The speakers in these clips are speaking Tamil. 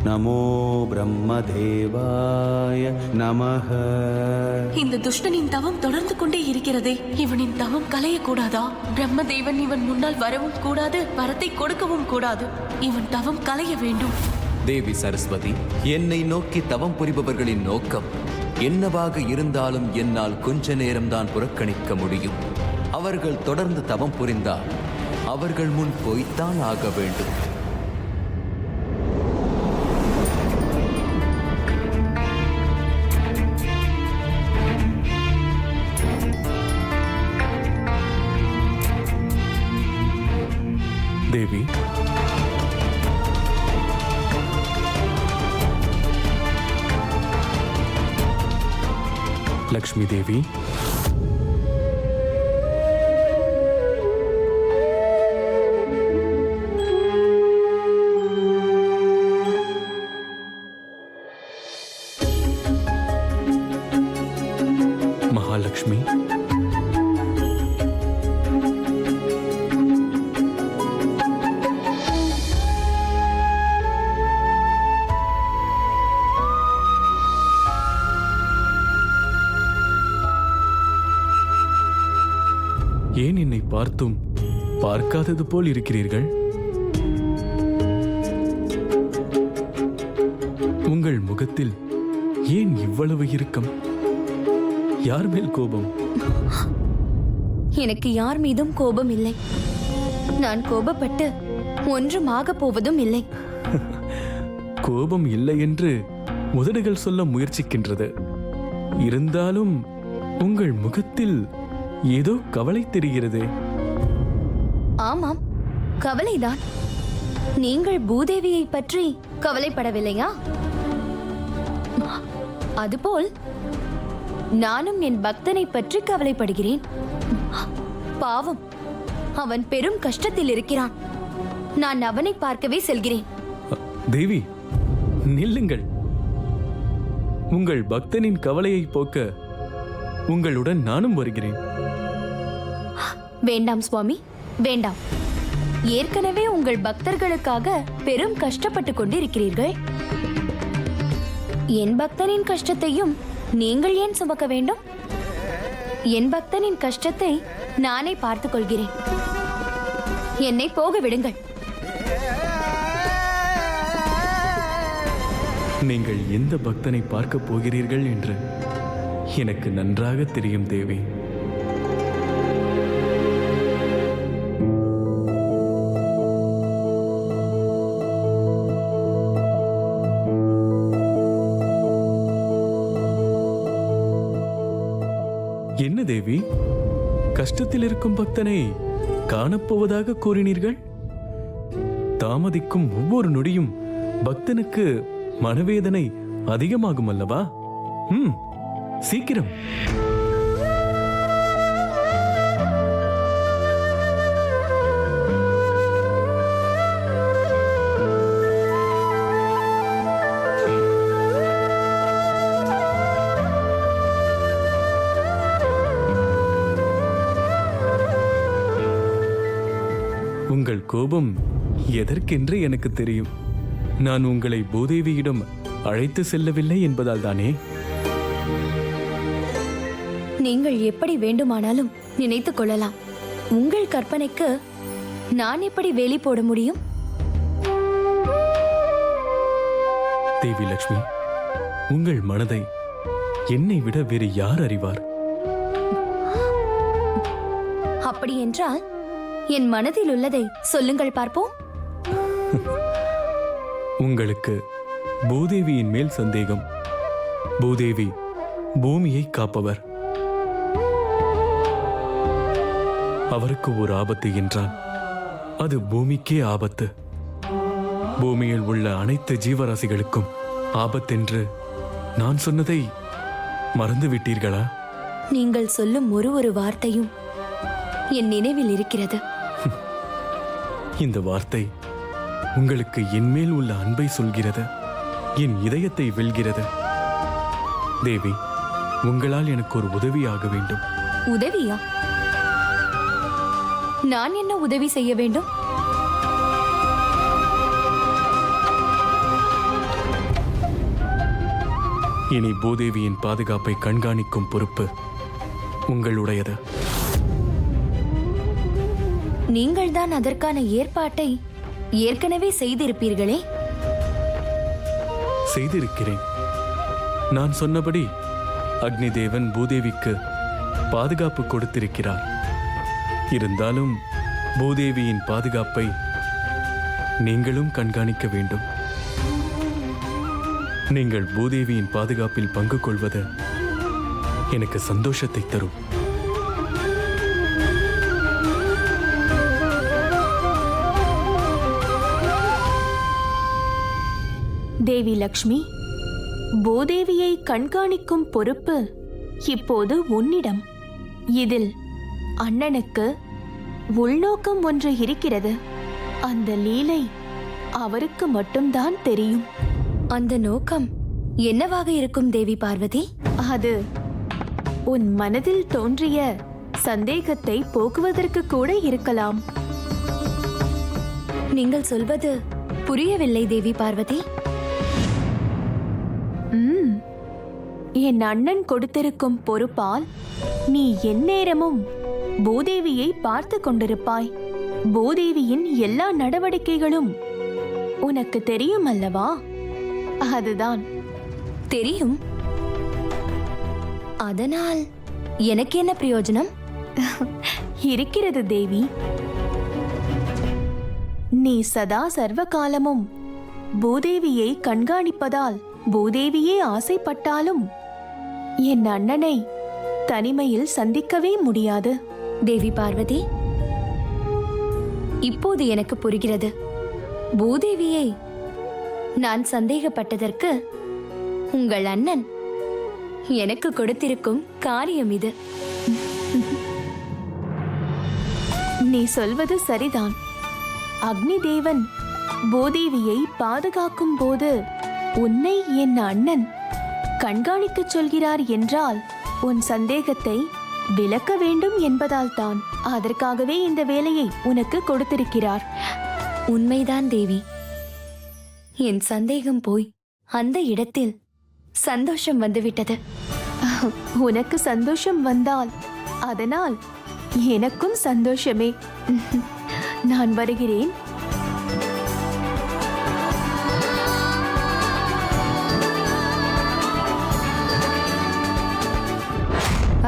நமோ பிரம்மதேவாய நமஹ. இந்த துஷ்டனின் தவம் தொடர்ந்து கொண்டே இருக்கிறதே, இவனின் தவம் கலையக்கூடாதா? பிரம்மதேவன் இவன் முன்னால் வரவும் கூடாது, வரத்தை கொடுக்கவும் கூடாது. இவன் தவம் கலைய வேண்டும். தேவி சரஸ்வதி, என்னை நோக்கி தவம் புரிபவர்களின் நோக்கம் என்னவாக இருந்தாலும் என்னால் கொஞ்ச நேரம்தான் புறக்கணிக்க முடியும். அவர்கள் தொடர்ந்து தவம் புரிந்தால் அவர்கள் முன் போய்த்தான் ஆக வேண்டும். தேவி, லக்ஷ்மி தேவி, மகாலட்சுமி, ஏன் என்னை பார்த்தும் பார்க்காதது போல் இருக்கிறீர்கள்? உங்கள் முகத்தில் ஏன் இவ்வளவு இறுக்கம்? யார் மேல் கோபம்? எனக்கு யார் மீதும் கோபம் இல்லை. நான் கோபப்பட்டு ஒன்றும் ஆகப் போவதும் இல்லை. கோபம் இல்லை என்று உதடுகள் சொல்ல முயற்சிக்கின்றது. இருந்தாலும் உங்கள் முகத்தில் ஏதோ கவலை தெரிகிறது. ஆமாம், கவலைதான். நீங்கள் பூதேவியை பற்றி கவலைப்படவில்லையா? அதுபோல் நானும் என் பக்தனை பற்றி கவலைப்படுகிறேன். பாவம், அவன் பெரும் கஷ்டத்தில் இருக்கிறான். நான் அவனை பார்க்கவே செல்கிறேன். தேவி, நில்லுங்கள். உங்கள் பக்தனின் கவலையை போக்க உங்களுடன் நானும் வருகிறேன். வேண்டாம் சுவாமி, வேண்டாம். ஏற்கனவே உங்கள் பக்தர்களுக்காக பெரும் கஷ்டப்பட்டு கொண்டிருக்கிறீர்கள். என் பக்தனின் கஷ்டத்தையும் நீங்கள் ஏன் சுமக்க வேண்டும்? என் பக்தனின் கஷ்டத்தை நானே பார்த்துக் கொள்கிறேன். என்னை போக விடுங்கள். நீங்கள் எந்த பக்தனை பார்க்க போகிறீர்கள் என்று எனக்கு நன்றாக தெரியும் தேவி. என்ன தேவி, கஷ்டத்தில் இருக்கும் பக்தனை காணப்போவதாக கூறினீர்கள்? தாமதிக்கும் ஒவ்வொரு நொடியும் பக்தனுக்கு மனவேதனை அதிகமாகும் அல்லவா? சீக்கிரம். உங்கள் கோபம் எதற்கென்று எனக்கு தெரியும். நான் உங்களை பூதேவியிடம் அழைத்து செல்லவில்லை என்பதால் தானே. நீங்கள் எப்படி வேண்டுமானாலும் நினைத்துக் கொள்ளலாம். உங்கள் கற்பனைக்கு நான் எப்படி வேலி போட முடியும்? தேவி லக்ஷ்மி, உங்கள் மனதை என்னை விட வேறு யார் அறிவார்? அப்படி என்றால் என் மனதில் உள்ளதை சொல்லுங்கள் பார்ப்போம். உங்களுக்கு பூதேவியின் மேல் சந்தேகம். பூதேவி பூமியை காப்பவர். அவருக்கு ஒரு ஆபத்து என்றால் அது பூமிக்கே ஆபத்து. பூமியில் உள்ள அனைத்து ஜீவராசிகளுக்கும் ஆபத்தென்று நான் சொன்னதை மறந்துவிட்டீர்களா? நீங்கள் சொல்லும் ஒரு வார்த்தையும் என் நினைவில் இருக்கிறது. இந்த வார்த்தை உங்களுக்கு என்மேல் உள்ள அன்பை சொல்கிறது, என் இதயத்தை வெல்கிறது. தேவி, உங்களால் எனக்கு ஒரு உதவியாக வேண்டும். உதவியா? நான் என்ன உதவி செய்ய வேண்டும்? இனி பூதேவியின் பாதுகாப்பை கண்காணிக்கும் பொறுப்பு உங்களுடையது. நீங்கள்தான் அதற்கான ஏற்பாட்டை ஏற்கனவே செய்திருப்பீர்களே. செய்திருக்கிறேன். நான் சொன்னபடி அக்னி தேவன் பூதேவிக்கு பாதுகாப்பு கொடுத்திருக்கிறார். இருந்தாலும் பூதேவியின் பாதுகாப்பை நீங்களும் கண்காணிக்க வேண்டும். நீங்கள் பூதேவியின் பாதுகாப்பில் பங்கு கொள்வது எனக்கு சந்தோஷத்தை தரும். தேவி லக்ஷ்மி, பூதேவியை கண்காணிக்கும் பொறுப்பு இப்போது உன்னிடம். இதில் அண்ணனுக்கு உள்நோக்கம் ஒன்று இருக்கிறது. அந்த லீலை அவருக்கு மட்டும்தான் தெரியும். அந்த நோக்கம் என்னவாக இருக்கும் தேவி பார்வதி? அது உன் மனதில் தோன்றிய சந்தேகத்தை போக்குவதற்கு கூட இருக்கலாம். நீங்கள் சொல்வது புரியவில்லை தேவி பார்வதி. என் அண்ணன் கொடுத்திருக்கும் பொறுப்பால் நீ எந்நேரமும் பூதேவியை பார்த்து கொண்டிருப்பாய். பூதேவியின் எல்லா நடவடிக்கைகளும் உனக்கு தெரியும் அல்லவா? அதுதான். தெரியும். அதனால் எனக்கு என்ன பிரயோஜனம்? இருக்கிறது தேவி. நீ சதா சர்வ காலமும் பூதேவியை கண்காணிப்பதால் பூதேவியே ஆசைப்பட்டாலும் என் அண்ணனை தனிமையில் சந்திக்கவே முடியாது. தேவி பார்வதி, இப்போது எனக்கு புரிகிறது. பூதேவியை நான் சந்தேகப்பட்டதற்கு உங்கள் அண்ணன் எனக்கு கொடுத்திருக்கும் காரியம் இது. நீ சொல்வது சரிதான். அக்னி தேவன் பூதேவியை பாதுகாக்கும் போது உன்னை என் அண்ணன் கண்காணிக்கச் சொல்கிறார் என்றால் உன் சந்தேகத்தை விலக்க வேண்டும் என்பதால் தான். அதற்காகவே இந்த வேலையை உனக்கு கொடுத்திருக்கிறார். உண்மைதான் தேவி. என் சந்தேகம் போய் அந்த இடத்தில் சந்தோஷம் வந்துவிட்டது. உனக்கு சந்தோஷம் வந்தால் அதனால் எனக்கும் சந்தோஷமே. நான் வருகிறேன்.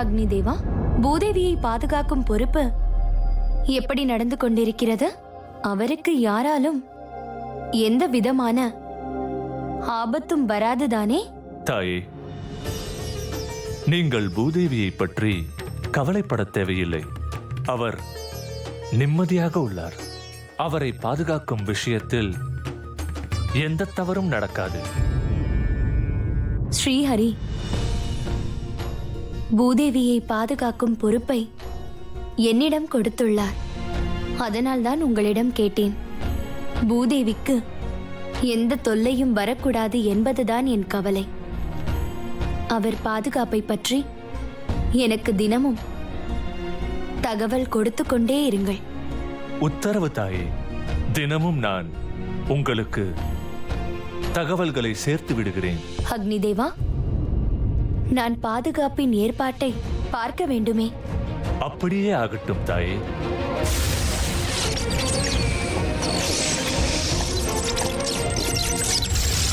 அக்னி தேவா, பூதேவியை பாதுகாக்கும் பொறுப்பு எப்படி நடந்து கொண்டிருக்கிறது? அவருக்கு யாராலும் எந்த விதமான ஆபத்தும் வராதுதானே? தாயே, நீங்கள் பூதேவியை பற்றி கவலைப்பட தேவையில்லை. அவர் நிம்மதியாக உள்ளார். அவரை பாதுகாக்கும் விஷயத்தில் எந்த தவறும் நடக்காது. ஸ்ரீஹரி பூதேவியை பாதுகாக்கும் பொறுப்பை என்னிடம் கொடுத்துள்ளார். அதனால்தான் உங்களிடம் கேட்டேன். பூதேவிக்கு எந்த தொல்லையும் வரக்கூடாது என்பதுதான் என் கவலை. அவர் பாதுகாப்பை பற்றி எனக்கு தினமும் தகவல் கொடுத்து கொண்டே இருங்கள். உத்தரவு தாயே. தினமும் நான் உங்களுக்கு தகவல்களை சேர்த்து விடுகிறேன். அக்னி தேவா, நான் பாதுகாப்பின் ஏற்பாட்டை பார்க்க வேண்டுமே. அப்படியே ஆகட்டும் தாயே.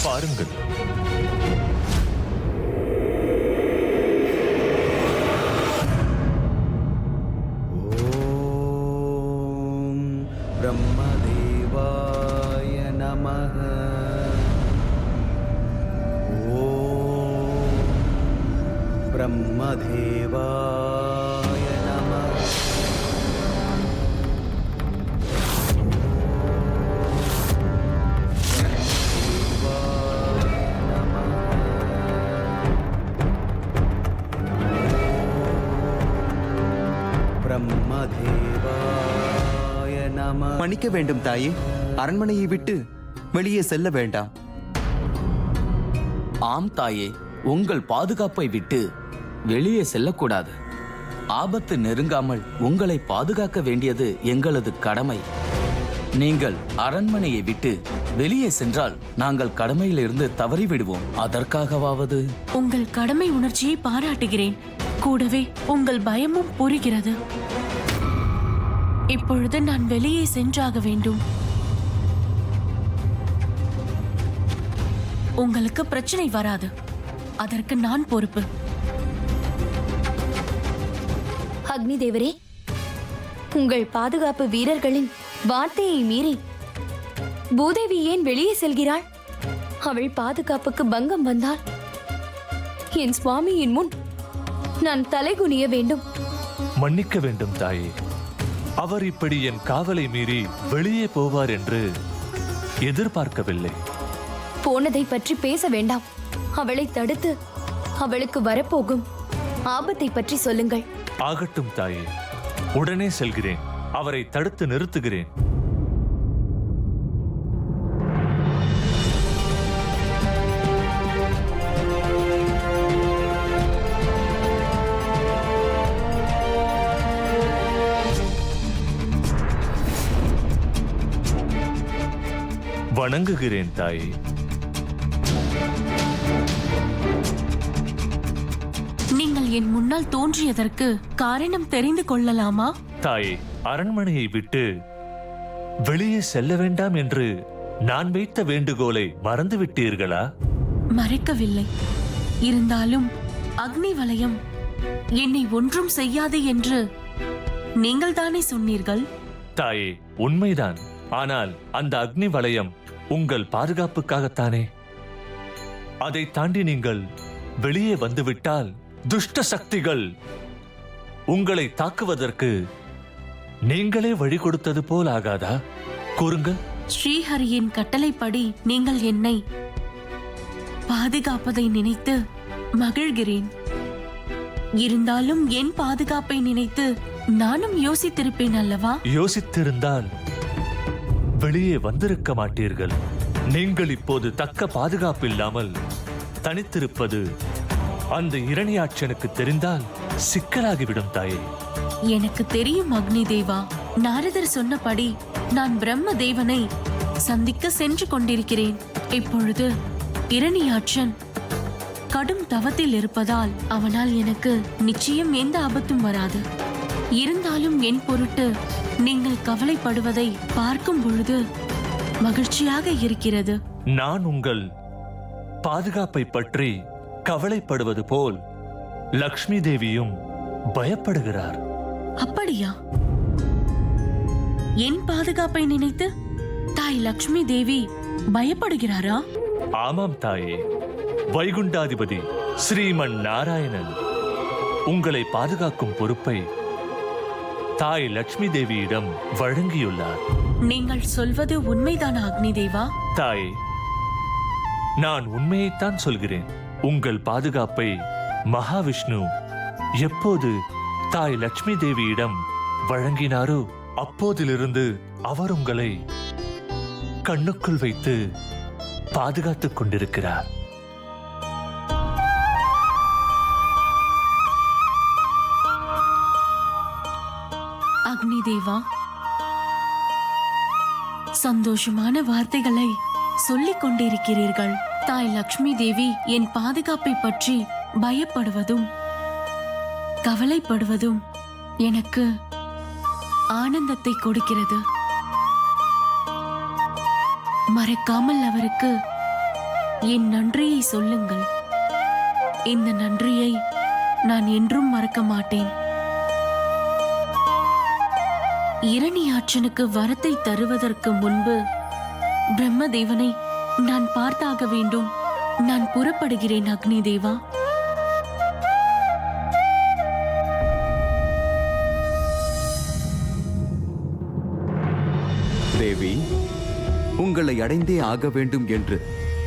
பாருங்கள். ஓம் பிரம்மதேவாய நமः. ஓம் பிரம்மதேவாய நமः. மன்னிக்க வேண்டும் தாயே, அரண்மனையை விட்டு வெளியே செல்ல வேண்டாம். ஆம் தாயே, உங்கள் பாதுகாப்பை விட்டு வெளியே செல்லக்கூடாது. ஆபத்து நெருங்காமல் உங்களை பாதுகாக்க வேண்டியது எங்களது கடமை. நீங்கள் அரண்மனையை விட்டு வெளியே சென்றால் நாங்கள் கடமையிலிருந்து தவறி விடுவோம். அதற்காகவாவது உங்கள் கடமை உணர்ச்சியை பாராட்டுகிறேன். கூடவே உங்கள் பயமும் புரிகிறது. இப்பொழுது நான் வெளியே சென்றாக வேண்டும். உங்களுக்கு பிரச்சனை வராது. அதற்கு நான் பொறுப்பு. அக்னி தேவரே, உங்கள் பாதுகாப்பு வீரர்களின் வார்த்தையை மீறி பூதேவி ஏன் வெளியே செல்கிறாள்? அவள் பாதுகாப்புக்கு பங்கம் வந்தால் என் சுவாமியின் முன் நான் தலைகுனிய வேண்டும். மன்னிக்க வேண்டும் தாயே. அவர் இப்படி என் காவலை மீறி வெளியே போவார் என்று எதிர்பார்க்கவில்லை. போனதை பற்றி பேச வேண்டாம். அவளை தடுத்து அவளுக்கு வரப்போகும் ஆபத்தை பற்றி சொல்லுங்கள். ஆகட்டும் தாயே, உடனே செல்கிறேன். அவரை தடுத்து நிறுத்துகிறேன். வணங்குகிறேன் தாயே. நீங்கள் என் முன்னால் தோன்றியதற்கு காரணம் தெரிந்து கொள்ளலாமா? தாயே, அரண்மனையை விட்டு வெளியே செல்ல வேண்டாம் என்று நான் வைத்த வேண்டுகோளை மறந்து விட்டீர்களா? மறைக்கவில்லை. இருந்தாலும் அக்னி வலயம் என்னை ஒன்றும் செய்யாது என்று நீங்கள் தானே சொன்னீர்கள். தாயே, உண்மைதான். ஆனால் அந்த அக்னி வலயம் உங்கள் பாதுகாப்புக்காகத்தானே. அதை தாண்டி நீங்கள் வெளியே வந்துவிட்டால் துஷ்ட சக்திகள் உங்களை தாக்குவதற்கு நீங்களே வழி கொடுத்தது போல் ஆகாதா? கூறுங்கள். ஸ்ரீஹரியின் கட்டளைப்படி நீங்கள் என்னை பாதுகாப்பதை நினைத்து மகிழ்கிறேன். இருந்தாலும் என் பாதுகாப்பை நினைத்து நானும் யோசித்திருப்பேன் அல்லவா? யோசித்திருந்தால் வெளியே வந்திருக்க மாட்டீர்கள். நீங்கள் இப்போது தக்க பாதுகாப்பு இல்லாமல் தனித்திருப்பது அந்த இரணியாட்சனுக்கு தெரிந்தால் சிக்கலாகிவிடும் தாயே. எனக்கு தெரியும் அக்னி தேவா. நாரதர் சொன்னபடி நான் பிரம்ம தேவனை சந்திக்க சென்று கொண்டிருக்கிறேன். இப்பொழுது இரணியாட்சன் கடும் தவத்தில் இருப்பதால் அவனால் எனக்கு நிச்சயம் எந்த ஆபத்தும் வராது. இருந்தாலும் என் பொருட்டு நீங்கள் கவலைப்படுவதை பார்க்கும் பொழுது மகிழ்ச்சியாக இருக்கிறது. நான் உங்கள் பாதுகாப்பை பற்றி கவலைப்படுவது போல் லக்ஷ்மி தேவியும் பயப்படுகிறார். அப்படியா? என் பாதுகாப்பை நினைத்து தாய் லக்ஷ்மி தேவி பயப்படுகிறாரா? ஆமாம் தாயே. வைகுண்டாதிபதி ஸ்ரீமன் நாராயணன் உங்களை பாதுகாக்கும் பொறுப்பை தாய் லக்ஷ்மி தேவியிடம் வழங்கியுள்ளார். நீங்கள் சொல்வது உண்மைதானா அக்னி தேவா? தாயே, நான் உண்மையைத்தான் சொல்கிறேன். உங்கள் பாதுகாப்பை மகாவிஷ்ணு எப்போது தாய் லட்சுமி தேவியிடம் வழங்கினாரோ அப்போதிலிருந்து அவர் உங்களை கண்ணுக்குள் வைத்து பாதுகாத்துக் கொண்டிருக்கிறார். அக்னி தேவா, சந்தோஷமான வார்த்தைகளை சொல்லிக் கொண்டிருக்கிறீர்கள். தாய் லக்ஷ்மி தேவி என் பாதுகாப்பை பற்றி பயப்படுவதும் கவலைப்படுவதும் எனக்கு ஆனந்தத்தை கொடுக்கிறது. மறக்காமல் அவருக்கு என் நன்றியை சொல்லுங்கள். இந்த நன்றியை நான் என்றும் மறக்க மாட்டேன். இரணியாட்சனுக்கு வரத்தை தருவதற்கு முன்பு பிரம்மதேவனை நான் பார்த்தாக வேண்டும். நான் புறப்படுகிறேன் அக்னி தேவா. தேவி, உங்களை அடைந்தே ஆக வேண்டும் என்று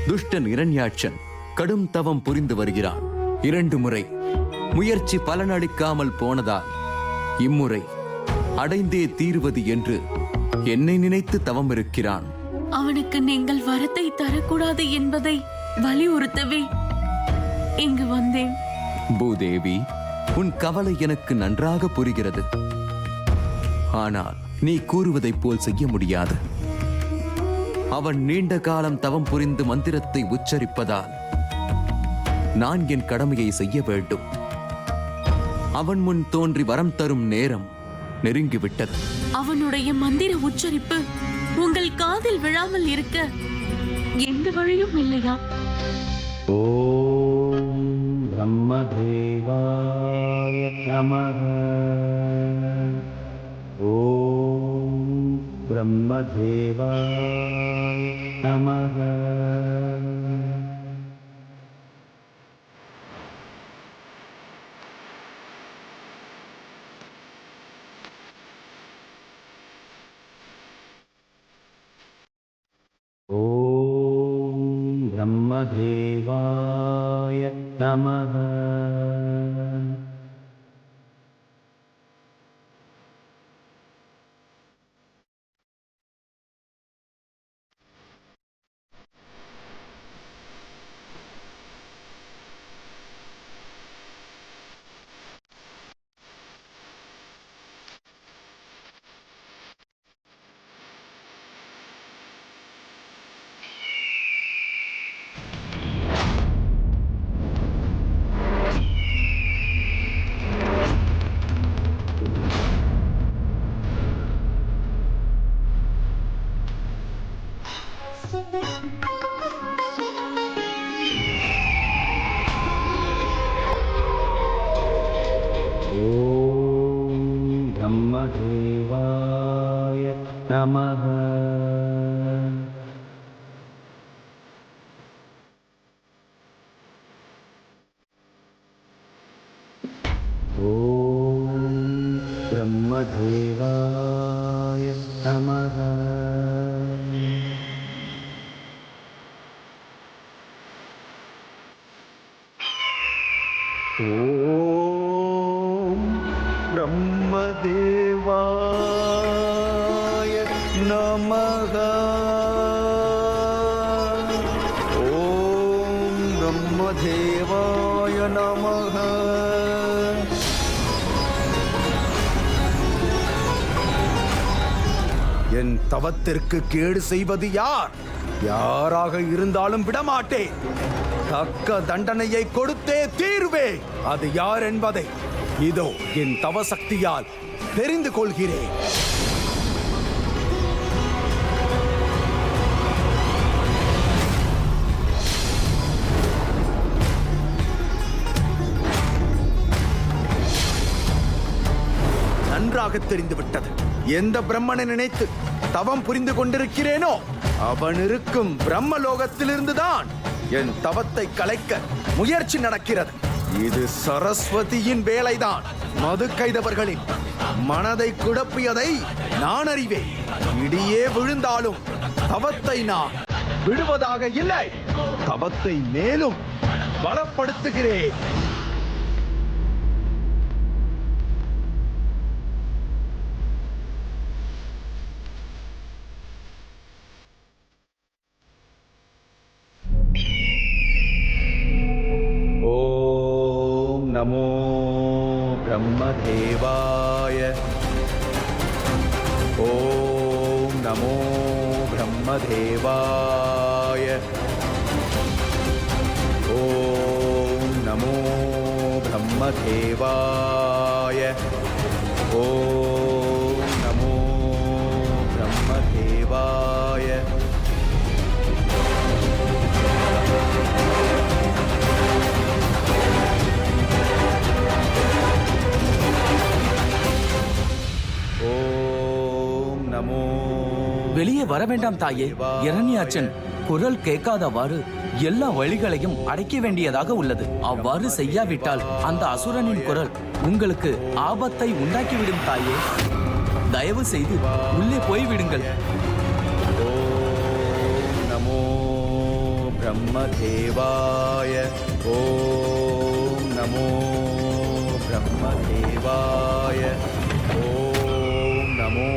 துஷ்டன் இரண்யாட்சன் கடும் தவம் புரிந்து வருகிறான். 2 முறை முயற்சி பலனளிக்காமல் போனதால் இம்முறை அடைந்தே தீர்வது என்று என்னை நினைத்து தவம் இருக்கிறான். அவனுக்கு நீங்கள் வரத்தை தரக்கூடாது என்பதை வலியுறுத்தவே இங்கு வந்தேன். பூதேவி, உன் கவலை எனக்கு நன்றாக புரிகிறது. ஆனால் நீ கூறுவதைப் போல் செய்ய முடியாது. அவன் நீண்ட காலம் தவம் புரிந்து மந்திரத்தை உச்சரிப்பதால் நான் என் கடமையை செய்ய வேண்டும். அவன் முன் தோன்றி வரம் தரும் நேரம் நெருங்கிவிட்டது. அவனுடைய மந்திர உச்சரிப்பு உங்கள் காதில் விழாமல் இருக்க எந்த வழியும் இல்லையா? ஓம் பிரம்மதேவாய நமः. ஓம் பிரம்மதேவாய நமः. ஓம் பிரம்மதேவாய நமः. ஓம் பிரம்மதேவாய நமः. ஓம் பிரம்மதேவாய நமः. ஓம் பிரம்மதேவாய நமः. ஓம் பிரம்மதேவாய நமः. என் தவத்திற்கு கேடு செய்வது யார்? யாராக இருந்தாலும் விடமாட்டேன். தக்க தண்டனையை கொடுத்தே தீர்வே. அது யார் என்பதை இதோ என் தவ சக்தியால் தெரிந்து கொள்கிறேன். நன்றாக தெரிந்துவிட்டது. எந்த பிரம்மனை நினைத்து தவம் புரிந்து கொண்டிருக்கிறேனோ அவன் இருக்கும் பிரம்மலோகத்திலிருந்துதான் என் தவத்தை கலைக்க முயற்சி நடக்கிறது. இது சரஸ்வதியின் வேலைதான். மது கைதவர்களின் மனதை குழப்பியதை நான் அறிவேன். இடியே விழுந்தாலும் தவத்தை நான் விடுவதாக இல்லை. தவத்தை மேலும் பலப்படுத்துகிறேன். நமோ பிரம்மதேவாய. ஓம் நமோ பிரம்மதேவாய. ஓம் நமோ பிரம்மதேவாய. ஓம் நமோ பிரம்மதேவாய. வெளியே வர வேண்டாம் தாயே. இரண்யாட்சன் குரல் கேட்காதவாறு எல்லா வழிகளையும் அடைக்க வேண்டியதாக உள்ளது. அவ்வாறு செய்யாவிட்டால் அந்த அசுரனின் குரல் உங்களுக்கு ஆபத்தை உண்டாக்கிவிடும் தாயே. தயவு செய்து உள்ளே போய்விடுங்கள். ஓம் நமோ பிரம்மதேவாய. ஓம் நமோ பிரம்மதேவாய. ஓம் நமோ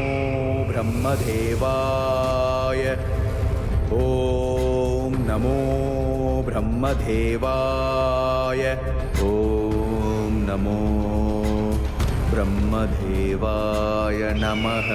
பிரம்மதேவாய. ஓம் நமோ பிரம்மதேவாய. ஓம் நமோ பிரம்மதேவாய நமः.